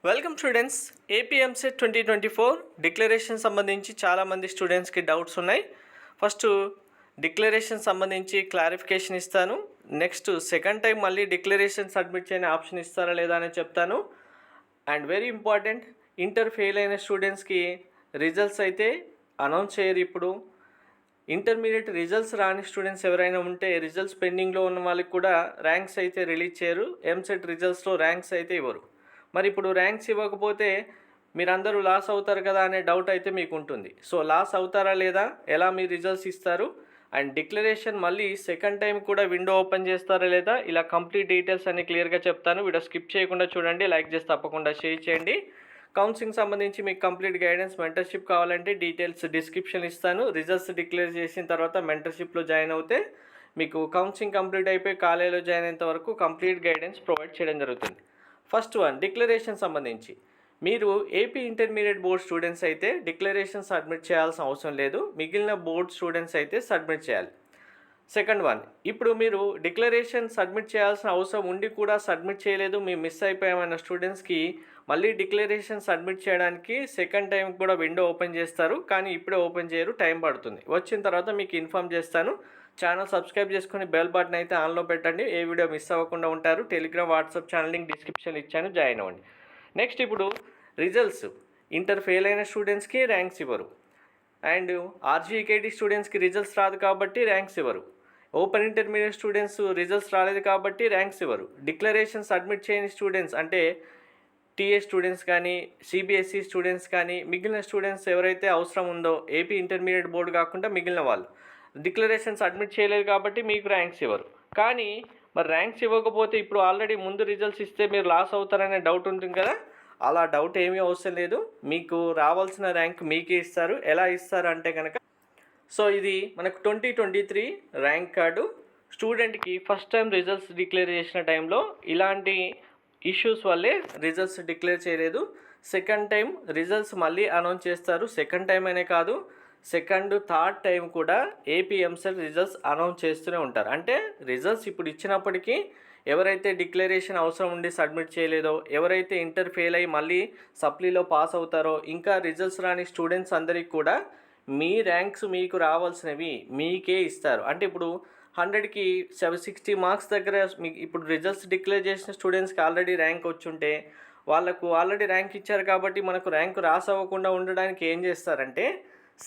Welcome students. AP EAMCET 2024 declaration సంబంధించి చాలామంది స్టూడెంట్స్కి డౌట్స్ ఉన్నాయి. ఫస్ట్ డిక్లరేషన్ సంబంధించి క్లారిఫికేషన్ ఇస్తాను. నెక్స్ట్ సెకండ్ టైం మళ్ళీ డిక్లరేషన్ సబ్మిట్ చేయని ఆప్షన్ ఇస్తారా లేదా అని చెప్తాను. And very important, inter fail అయిన స్టూడెంట్స్కి రిజల్ట్స్ అయితే అనౌన్స్ చేయరు. ఇప్పుడు ఇంటర్మీడియట్ రిజల్ట్స్ రాని స్టూడెంట్స్ ఎవరైనా ఉంటే రిజల్ట్స్ పెండింగ్లో ఉన్న వాళ్ళకి కూడా ర్యాంక్స్ అయితే రిలీజ్ చేయరు. ఎంసెట్ రిజల్ట్స్లో ర్యాంక్స్ అయితే ఇవ్వరు. మరి ఇప్పుడు ర్యాంక్స్ ఇవ్వకపోతే మీరందరూ లాస్ అవుతారు కదా అనే డౌట్ అయితే మీకు ఉంటుంది. సో లాస్ అవుతారా లేదా, ఎలా మీ రిజల్ట్స్ ఇస్తారు, అండ్ డిక్లరేషన్ మళ్ళీ సెకండ్ టైం కూడా విండో ఓపెన్ చేస్తారా లేదా, ఇలా కంప్లీట్ డీటెయిల్స్ అన్ని క్లియర్గా చెప్తాను. వీడియో స్కిప్ చేయకుండా చూడండి, లైక్ చేసి తప్పకుండా షేర్ చేయండి. కౌన్సిలింగ్ సంబంధించి మీకు కంప్లీట్ గైడెన్స్, మెంటర్షిప్ కావాలంటే డీటెయిల్స్ డిస్క్రిప్షన్ ఇస్తాను. రిజల్ట్స్ డిక్లేర్ చేసిన తర్వాత మెంటర్షిప్లో జాయిన్ అవుతే మీకు కౌన్సిలింగ్ కంప్లీట్ అయిపోయి కాలేజీలో జాయిన్ అయ్యేంత వరకు కంప్లీట్ గైడెన్స్ ప్రొవైడ్ చేయడం జరుగుతుంది. ఫస్ట్ వన్, డిక్లరేషన్ సంబంధించి మీరు ఏపీ ఇంటర్మీడియట్ బోర్డ్ స్టూడెంట్స్ అయితే డిక్లరేషన్ సబ్మిట్ చేయాల్సిన అవసరం లేదు. మిగిలిన బోర్డ్ స్టూడెంట్స్ అయితే సబ్మిట్ చేయాలి. సెకండ్ వన్, ఇప్పుడు మీరు డిక్లరేషన్ సబ్మిట్ చేయాల్సిన అవసరం ఉండి కూడా సబ్మిట్ చేయలేదు, మీ మిస్ అయిపోయామన్న స్టూడెంట్స్కి మళ్ళీ డిక్లరేషన్ సబ్మిట్ చేయడానికి సెకండ్ టైం కూడా విండో ఓపెన్ చేస్తారు. కానీ ఇప్పుడే ఓపెన్ చేయరు, టైం పడుతుంది. వచ్చిన తర్వాత మీకు ఇన్ఫామ్ చేస్తాను. ఛానల్ సబ్స్క్రైబ్ చేసుకుని బెల్ బటన్ అయితే ఆన్లో పెట్టండి, ఏ వీడియో మిస్ అవ్వకుండా ఉంటారు. Telegram, WhatsApp channel link description ఇచ్చాను, జాయిన్ అవ్వండి. నెక్స్ట్, ఇప్పుడు రిజల్ట్స్ ఇంటర్ ఫెయిల్ అయిన స్టూడెంట్స్కి ర్యాంక్స్ ఇవ్వరు, అండ్ ఆర్జీకేటీ స్టూడెంట్స్కి రిజల్ట్స్ రాదు కాబట్టి ర్యాంక్స్ ఇవ్వరు. ఓపెన్ ఇంటర్మీడియట్ స్టూడెంట్స్ రిజల్ట్స్ రాలేదు కాబట్టి ర్యాంక్స్ ఇవ్వరు. డిక్లరేషన్ సబ్మిట్ చేయని స్టూడెంట్స్ అంటే టీఏ స్టూడెంట్స్ కానీ, సిబిఎస్ఈ స్టూడెంట్స్ కానీ, మిగిలిన స్టూడెంట్స్ ఎవరైతే అవసరం ఉందో ఏపీ ఇంటర్మీడియట్ బోర్డు కాకుండా మిగిలిన వాళ్ళు డిక్లరేషన్ సబ్మిట్ చేయలేదు కాబట్టి మీకు ర్యాంక్స్ ఇవ్వరు. కానీ మరి ర్యాంక్స్ ఇవ్వకపోతే ఇప్పుడు ఆల్రెడీ ముందు రిజల్ట్స్ ఇస్తే మీరు లాస్ అవుతారనే డౌట్ ఉంటుంది కదా, అలా డౌట్ ఏమీ అవసరం లేదు. మీకు రావాల్సిన ర్యాంక్ మీకే ఇస్తారు. ఎలా ఇస్తారు అంటే కనుక, సో ఇది మనకు 2023 ర్యాంక్ కార్డు. స్టూడెంట్కి ఫస్ట్ టైం రిజల్ట్స్ డిక్లేర్ చేసిన టైంలో ఇలాంటి ఇష్యూస్ వల్లే రిజల్ట్స్ డిక్లేర్ చేయలేదు. సెకండ్ టైం రిజల్ట్స్ మళ్ళీ అనౌన్స్ చేస్తారు. సెకండ్ టైం అనే కాదు, సెకండ్, థర్డ్ టైం కూడా ఏపీఎంసెట్ రిజల్ట్స్ అనౌన్స్ చేస్తూనే ఉంటారు. అంటే రిజల్ట్స్ ఇప్పుడు ఇచ్చినప్పటికీ ఎవరైతే డిక్లరేషన్ అవసరం ఉండి సబ్మిట్ చేయలేదో, ఎవరైతే ఇంటర్ ఫెయిల్ అయ్యి మళ్ళీ సప్లీలో పాస్ అవుతారో, ఇంకా రిజల్ట్స్ రాని స్టూడెంట్స్ అందరికీ కూడా మీ ర్యాంక్స్ మీకు రావాల్సినవి మీకే ఇస్తారు. అంటే ఇప్పుడు 100కి 760 మార్క్స్ దగ్గర మీకు ఇప్పుడు రిజల్ట్స్ డిక్లేర్ చేసిన స్టూడెంట్స్కి ఆల్రెడీ ర్యాంక్ వచ్చుంటే వాళ్ళకు ఆల్రెడీ ర్యాంక్ ఇచ్చారు కాబట్టి మనకు ర్యాంక్ రాస్ అవ్వకుండా ఉండడానికి ఏం చేస్తారంటే,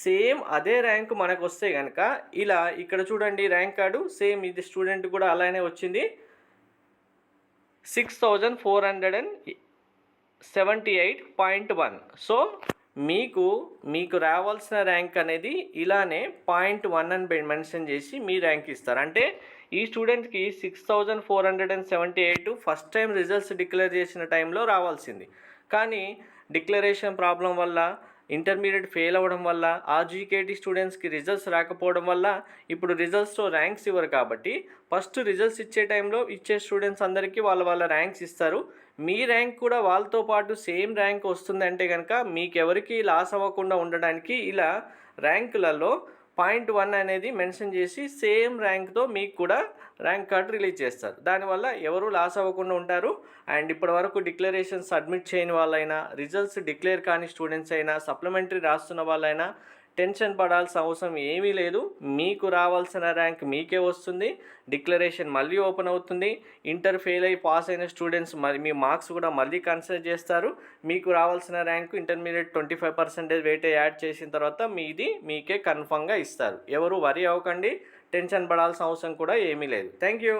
సేమ్ అదే ర్యాంక్ మనకు వస్తే కనుక ఇలా ఇక్కడ చూడండి ర్యాంక్ కార్డు సేమ్ ఇది స్టూడెంట్ కూడా అలానే వచ్చింది, 6478.1. సో మీకు రావాల్సిన ర్యాంక్ అనేది ఇలానే 0.1 అని మెన్షన్ చేసి మీ ర్యాంక్ ఇస్తారు. అంటే ఈ స్టూడెంట్కి 6478 ఫస్ట్ టైం రిజల్ట్స్ డిక్లేర్ చేసిన టైంలో రావాల్సింది. కానీ డిక్లరేషన్ ప్రాబ్లం వల్ల, ఇంటర్మీడియట్ ఫెయిల్ అవ్వడం వల్ల, ఆర్జీకేటీ స్టూడెంట్స్కి రిజల్ట్స్ రాకపోవడం వల్ల ఇప్పుడు రిజల్ట్స్లో ర్యాంక్స్ ఇవ్వరు. కాబట్టి ఫస్ట్ రిజల్ట్స్ ఇచ్చే టైంలో ఇచ్చే స్టూడెంట్స్ అందరికీ వాళ్ళ ర్యాంక్స్ ఇస్తారు. మీ ర్యాంక్ కూడా వాళ్ళతో పాటు సేమ్ ర్యాంక్ వస్తుందంటే కనుక మీకెవరికి లాస్ అవ్వకుండా ఉండడానికి ఇలా ర్యాంకులలో 0.1 అనేది మెన్షన్ చేసి సేమ్ ర్యాంక్తో మీకు కూడా ర్యాంక్ కార్డు రిలీజ్ చేస్తారు. దానివల్ల ఎవరు లాస్ అవ్వకుండా ఉంటారు. అండ్ ఇప్పటి వరకు డిక్లరేషన్ సబ్మిట్ చేయని వాళ్ళైనా, రిజల్ట్స్ డిక్లేర్ కాని స్టూడెంట్స్ అయినా, సప్లిమెంటరీ రాస్తున్న వాళ్ళైనా టెన్షన్ పడాల్సిన అవసరం ఏమీ లేదు. మీకు రావాల్సిన ర్యాంక్ మీకే వస్తుంది. డిక్లరేషన్ మళ్ళీ ఓపెన్ అవుతుంది. ఇంటర్ ఫెయిల్ అయ్యి పాస్ అయిన స్టూడెంట్స్ మరి మీ మార్క్స్ కూడా మళ్ళీ కన్సిడర్ చేస్తారు. మీకు రావాల్సిన ర్యాంకు ఇంటర్మీడియట్ 25% వెయిటే యాడ్ చేసిన తర్వాత మీకే కన్ఫామ్గా ఇస్తారు. ఎవరు వరీ అవ్వకండి, టెన్షన్ పడాల్సిన అవసరం కూడా ఏమీ లేదు. Thank you.